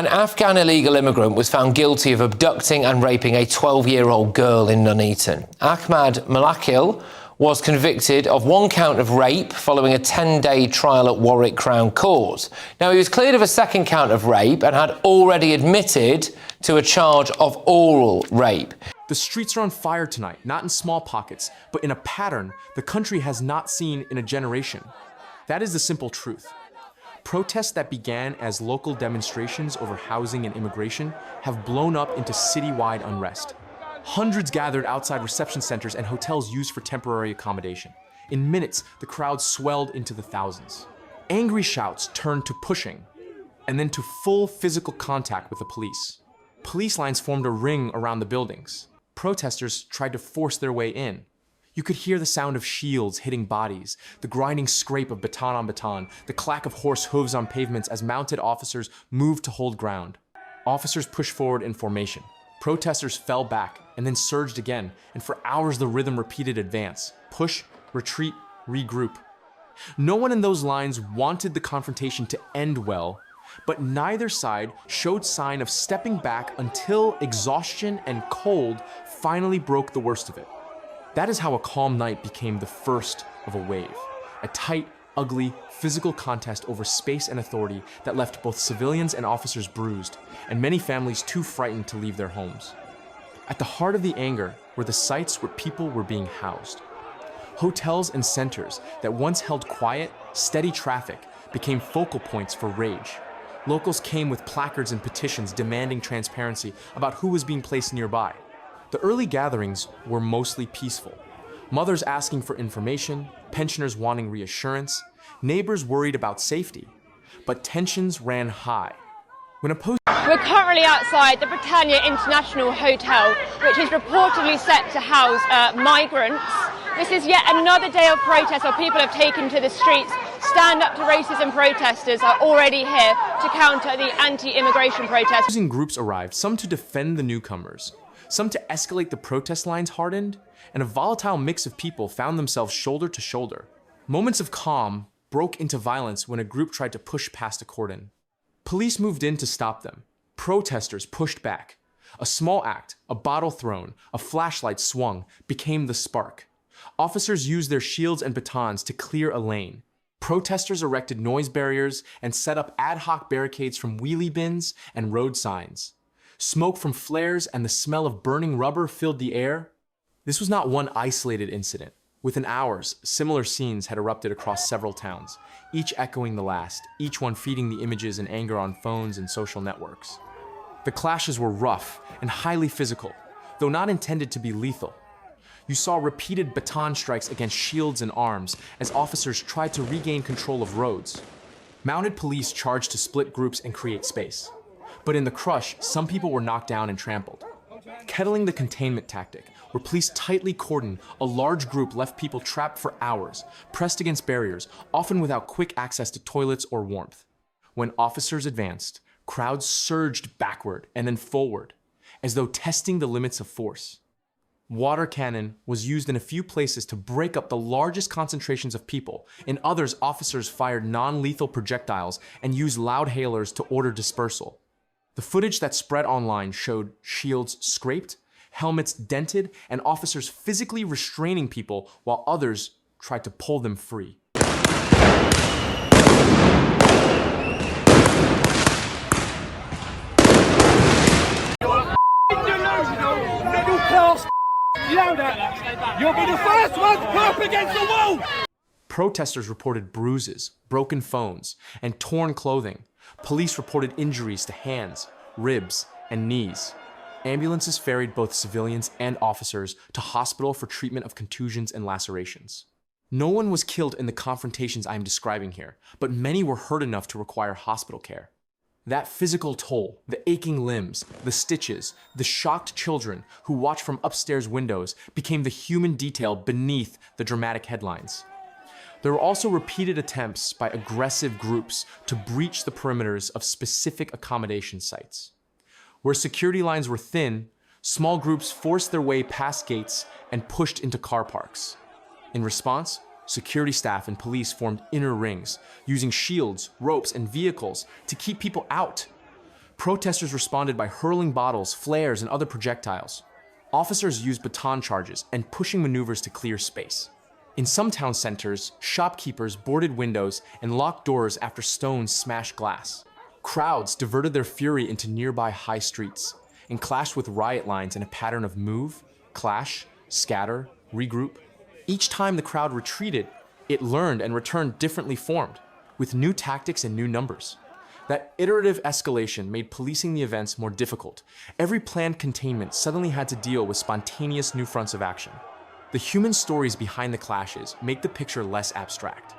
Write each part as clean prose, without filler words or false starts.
An Afghan illegal immigrant was found guilty of abducting and raping a 12-year-old girl in Nuneaton. Ahmad Malakil was convicted of one count of rape following a 10-day trial at Warwick Crown Court. Now, he was cleared of a second count of rape and had already admitted to a charge of oral rape. The streets are on fire tonight, not in small pockets, but in a pattern the country has not seen in a generation. That is the simple truth. Protests that began as local demonstrations over housing and immigration have blown up into citywide unrest. Hundreds gathered outside reception centers and hotels used for temporary accommodation. In minutes, the crowd swelled into the thousands. Angry shouts turned to pushing, and then to full physical contact with the police. Police lines formed a ring around the buildings. Protesters tried to force their way in. You could hear the sound of shields hitting bodies, the grinding scrape of baton on baton, the clack of horse hooves on pavements as mounted officers moved to hold ground. Officers pushed forward in formation. Protesters fell back and then surged again, and for hours the rhythm repeated advance, push, retreat, regroup. No one in those lines wanted the confrontation to end well, but neither side showed sign of stepping back until exhaustion and cold finally broke the worst of it. That is how a calm night became the first of a wave. A tight, ugly, physical contest over space and authority that left both civilians and officers bruised, and many families too frightened to leave their homes. At the heart of the anger were the sites where people were being housed. Hotels and centers that once held quiet, steady traffic became focal points for rage. Locals came with placards and petitions demanding transparency about who was being placed nearby. The early gatherings were mostly peaceful. Mothers asking for information, pensioners wanting reassurance, neighbors worried about safety. But tensions ran high. We're currently outside the Britannia International Hotel, which is reportedly set to house migrants. This is yet another day of protest where people have taken to the streets. Stand Up to Racism protesters are already here to counter the anti-immigration protests. Opposing groups arrived, some to defend the newcomers, some to escalate the protest lines hardened, and a volatile mix of people found themselves shoulder to shoulder. Moments of calm broke into violence when a group tried to push past a cordon. Police moved in to stop them. Protesters pushed back. A small act, a bottle thrown, a flashlight swung, became the spark. Officers used their shields and batons to clear a lane. Protesters erected noise barriers and set up ad hoc barricades from wheelie bins and road signs. Smoke from flares and the smell of burning rubber filled the air. This was not one isolated incident. Within hours, similar scenes had erupted across several towns, each echoing the last, each one feeding the images and anger on phones and social networks. The clashes were rough and highly physical, though not intended to be lethal. You saw repeated baton strikes against shields and arms as officers tried to regain control of roads. Mounted police charged to split groups and create space. But in the crush, some people were knocked down and trampled. Kettling the containment tactic, where police tightly cordoned, a large group left people trapped for hours, pressed against barriers, often without quick access to toilets or warmth. When officers advanced, crowds surged backward and then forward, as though testing the limits of force. Water cannon was used in a few places to break up the largest concentrations of people. In others, officers fired non-lethal projectiles and used loud hailers to order dispersal. The footage that spread online showed shields scraped, helmets dented, and officers physically restraining people while others tried to pull them free. You'll be the first one put up against the wall! Protesters reported bruises, broken phones, and torn clothing. Police reported injuries to hands, ribs, and knees. Ambulances ferried both civilians and officers to hospital for treatment of contusions and lacerations. No one was killed in the confrontations I am describing here, but many were hurt enough to require hospital care. That physical toll, the aching limbs, the stitches, the shocked children who watched from upstairs windows became the human detail beneath the dramatic headlines. There were also repeated attempts by aggressive groups to breach the perimeters of specific accommodation sites. Where security lines were thin, small groups forced their way past gates and pushed into car parks. In response, security staff and police formed inner rings, using shields, ropes, and vehicles to keep people out. Protesters responded by hurling bottles, flares, and other projectiles. Officers used baton charges and pushing maneuvers to clear space. In some town centers, shopkeepers boarded windows and locked doors after stones smashed glass. Crowds diverted their fury into nearby high streets and clashed with riot lines in a pattern of move, clash, scatter, regroup. Each time the crowd retreated, it learned and returned differently formed, with new tactics and new numbers. That iterative escalation made policing the events more difficult. Every planned containment suddenly had to deal with spontaneous new fronts of action. The human stories behind the clashes make the picture less abstract.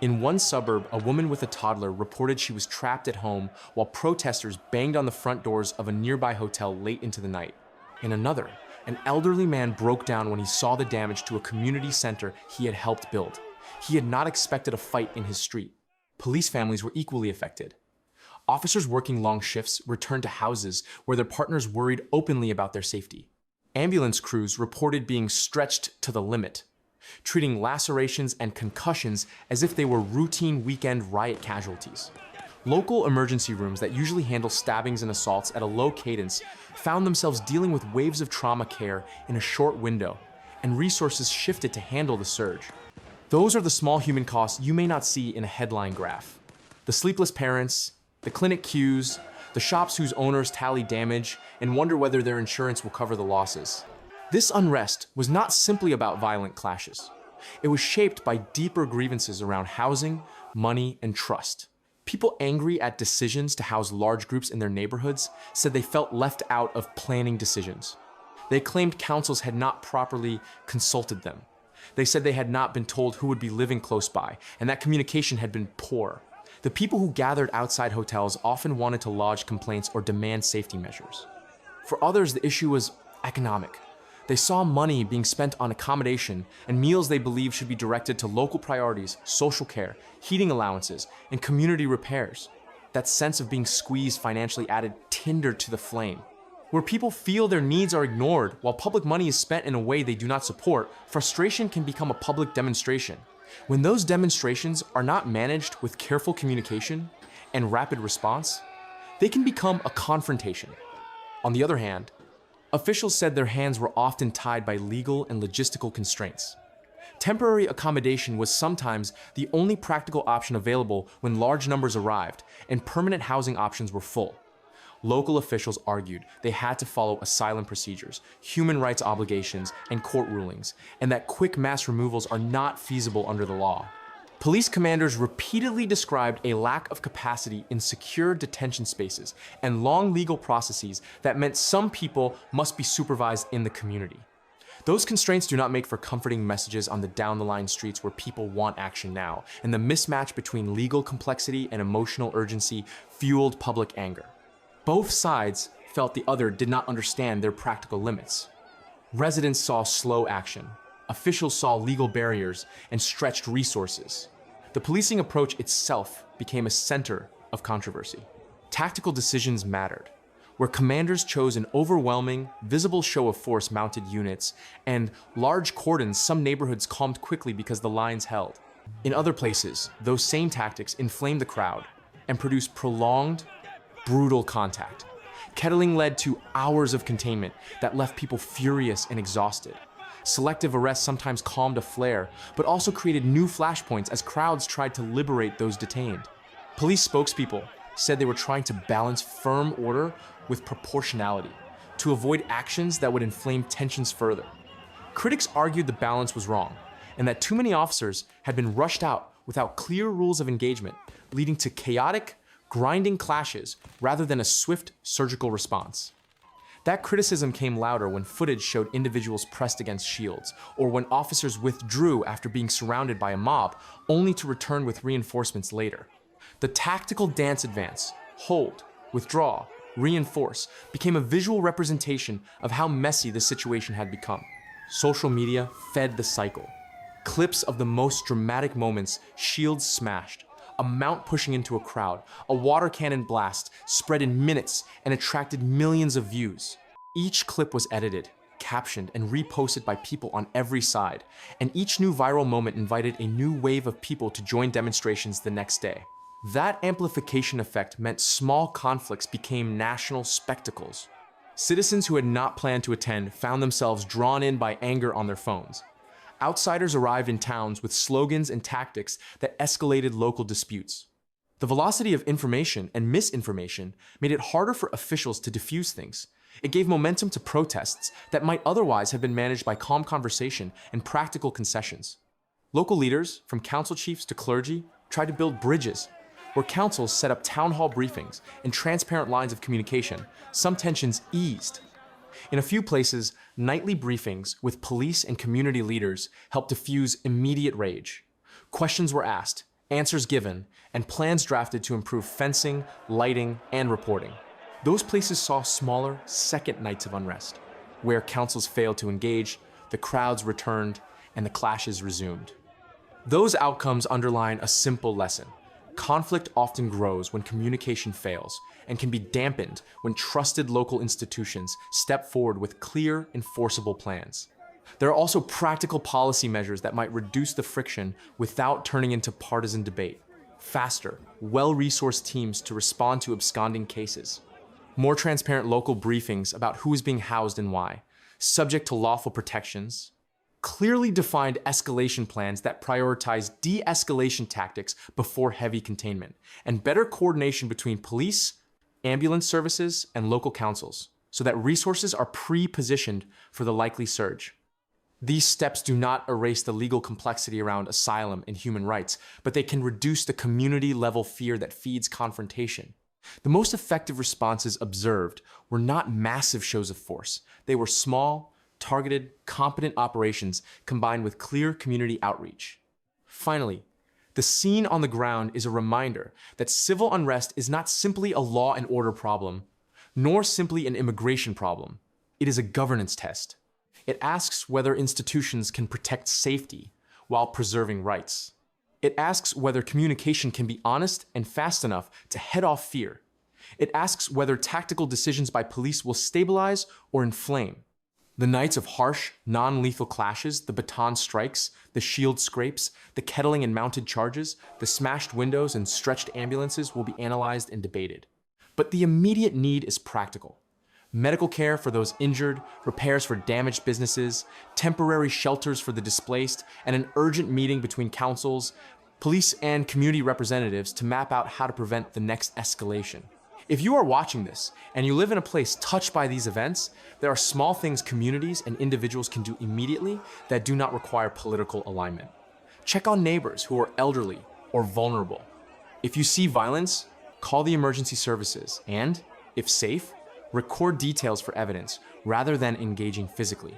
In one suburb, a woman with a toddler reported she was trapped at home while protesters banged on the front doors of a nearby hotel late into the night. In another, an elderly man broke down when he saw the damage to a community center he had helped build. He had not expected a fight in his street. Police families were equally affected. Officers working long shifts returned to houses where their partners worried openly about their safety. Ambulance crews reported being stretched to the limit, treating lacerations and concussions as if they were routine weekend riot casualties. Local emergency rooms that usually handle stabbings and assaults at a low cadence found themselves dealing with waves of trauma care in a short window, and resources shifted to handle the surge. Those are the small human costs you may not see in a headline graph. The sleepless parents, the clinic queues, the shops whose owners tally damage and wonder whether their insurance will cover the losses. This unrest was not simply about violent clashes. It was shaped by deeper grievances around housing, money, and trust. People angry at decisions to house large groups in their neighborhoods said they felt left out of planning decisions. They claimed councils had not properly consulted them. They said they had not been told who would be living close by, and that communication had been poor. The people who gathered outside hotels often wanted to lodge complaints or demand safety measures. For others, the issue was economic. They saw money being spent on accommodation and meals they believed should be directed to local priorities, social care, heating allowances, and community repairs. That sense of being squeezed financially added tinder to the flame. Where people feel their needs are ignored while public money is spent in a way they do not support, frustration can become a public demonstration. When those demonstrations are not managed with careful communication and rapid response, they can become a confrontation. On the other hand, officials said their hands were often tied by legal and logistical constraints. Temporary accommodation was sometimes the only practical option available when large numbers arrived and permanent housing options were full. Local officials argued they had to follow asylum procedures, human rights obligations, and court rulings, and that quick mass removals are not feasible under the law. Police commanders repeatedly described a lack of capacity in secure detention spaces and long legal processes that meant some people must be supervised in the community. Those constraints do not make for comforting messages on the down-the-line streets where people want action now, and the mismatch between legal complexity and emotional urgency fueled public anger. Both sides felt the other did not understand their practical limits. Residents saw slow action. Officials saw legal barriers and stretched resources. The policing approach itself became a center of controversy. Tactical decisions mattered, where commanders chose an overwhelming, visible show of force mounted units and large cordons. Some neighborhoods calmed quickly because the lines held. In other places, those same tactics inflamed the crowd and produced prolonged, brutal contact. Kettling led to hours of containment that left people furious and exhausted. Selective arrests sometimes calmed a flare, but also created new flashpoints as crowds tried to liberate those detained. Police spokespeople said they were trying to balance firm order with proportionality to avoid actions that would inflame tensions further. Critics argued the balance was wrong, and that too many officers had been rushed out without clear rules of engagement, leading to chaotic, grinding clashes rather than a swift surgical response. That criticism came louder when footage showed individuals pressed against shields, or when officers withdrew after being surrounded by a mob, only to return with reinforcements later. The tactical dance advance, hold, withdraw, reinforce, became a visual representation of how messy the situation had become. Social media fed the cycle. Clips of the most dramatic moments, shields smashed, a mount pushing into a crowd, a water cannon blast, spread in minutes and attracted millions of views. Each clip was edited, captioned, and reposted by people on every side, and each new viral moment invited a new wave of people to join demonstrations the next day. That amplification effect meant small conflicts became national spectacles. Citizens who had not planned to attend found themselves drawn in by anger on their phones. Outsiders arrived in towns with slogans and tactics that escalated local disputes. The velocity of information and misinformation made it harder for officials to diffuse things. It gave momentum to protests that might otherwise have been managed by calm conversation and practical concessions. Local leaders, from council chiefs to clergy, tried to build bridges. Where councils set up town hall briefings and transparent lines of communication, some tensions eased. In a few places, nightly briefings with police and community leaders helped diffuse immediate rage. Questions were asked, answers given, and plans drafted to improve fencing, lighting, and reporting. Those places saw smaller, second nights of unrest, where councils failed to engage, the crowds returned, and the clashes resumed. Those outcomes underline a simple lesson. Conflict often grows when communication fails and can be dampened when trusted local institutions step forward with clear, enforceable plans. There are also practical policy measures that might reduce the friction without turning into partisan debate. Faster, well-resourced teams to respond to absconding cases. More transparent local briefings about who is being housed and why, subject to lawful protections. Clearly defined escalation plans that prioritize de-escalation tactics before heavy containment, and better coordination between police, ambulance services, and local councils, so that resources are pre-positioned for the likely surge. These steps do not erase the legal complexity around asylum and human rights, but they can reduce the community-level fear that feeds confrontation. The most effective responses observed were not massive shows of force. They were small, targeted, competent operations combined with clear community outreach. Finally, the scene on the ground is a reminder that civil unrest is not simply a law and order problem, nor simply an immigration problem. It is a governance test. It asks whether institutions can protect safety while preserving rights. It asks whether communication can be honest and fast enough to head off fear. It asks whether tactical decisions by police will stabilize or inflame. The nights of harsh, non-lethal clashes, the baton strikes, the shield scrapes, the kettling and mounted charges, the smashed windows and stretched ambulances will be analyzed and debated. But the immediate need is practical. Medical care for those injured, repairs for damaged businesses, temporary shelters for the displaced, and an urgent meeting between councils, police, and community representatives to map out how to prevent the next escalation. If you are watching this and you live in a place touched by these events, there are small things communities and individuals can do immediately that do not require political alignment. Check on neighbors who are elderly or vulnerable. If you see violence, call the emergency services and, if safe, record details for evidence rather than engaging physically.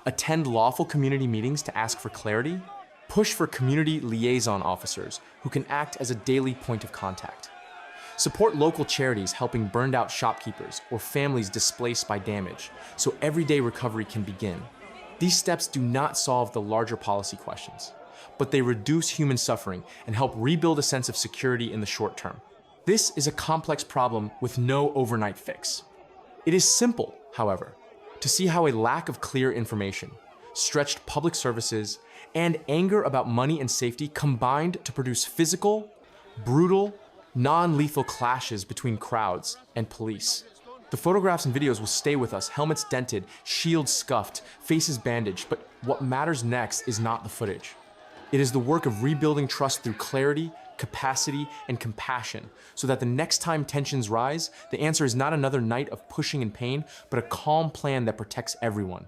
Attend lawful community meetings to ask for clarity. Push for community liaison officers who can act as a daily point of contact. Support local charities helping burned out shopkeepers or families displaced by damage, so everyday recovery can begin. These steps do not solve the larger policy questions, but they reduce human suffering and help rebuild a sense of security in the short term. This is a complex problem with no overnight fix. It is simple, however, to see how a lack of clear information, stretched public services, and anger about money and safety combined to produce physical, brutal, non-lethal clashes between crowds and police. The photographs and videos will stay with us, helmets dented, shields scuffed, faces bandaged, but what matters next is not the footage. It is the work of rebuilding trust through clarity, capacity, and compassion, so that the next time tensions rise, the answer is not another night of pushing and pain, but a calm plan that protects everyone.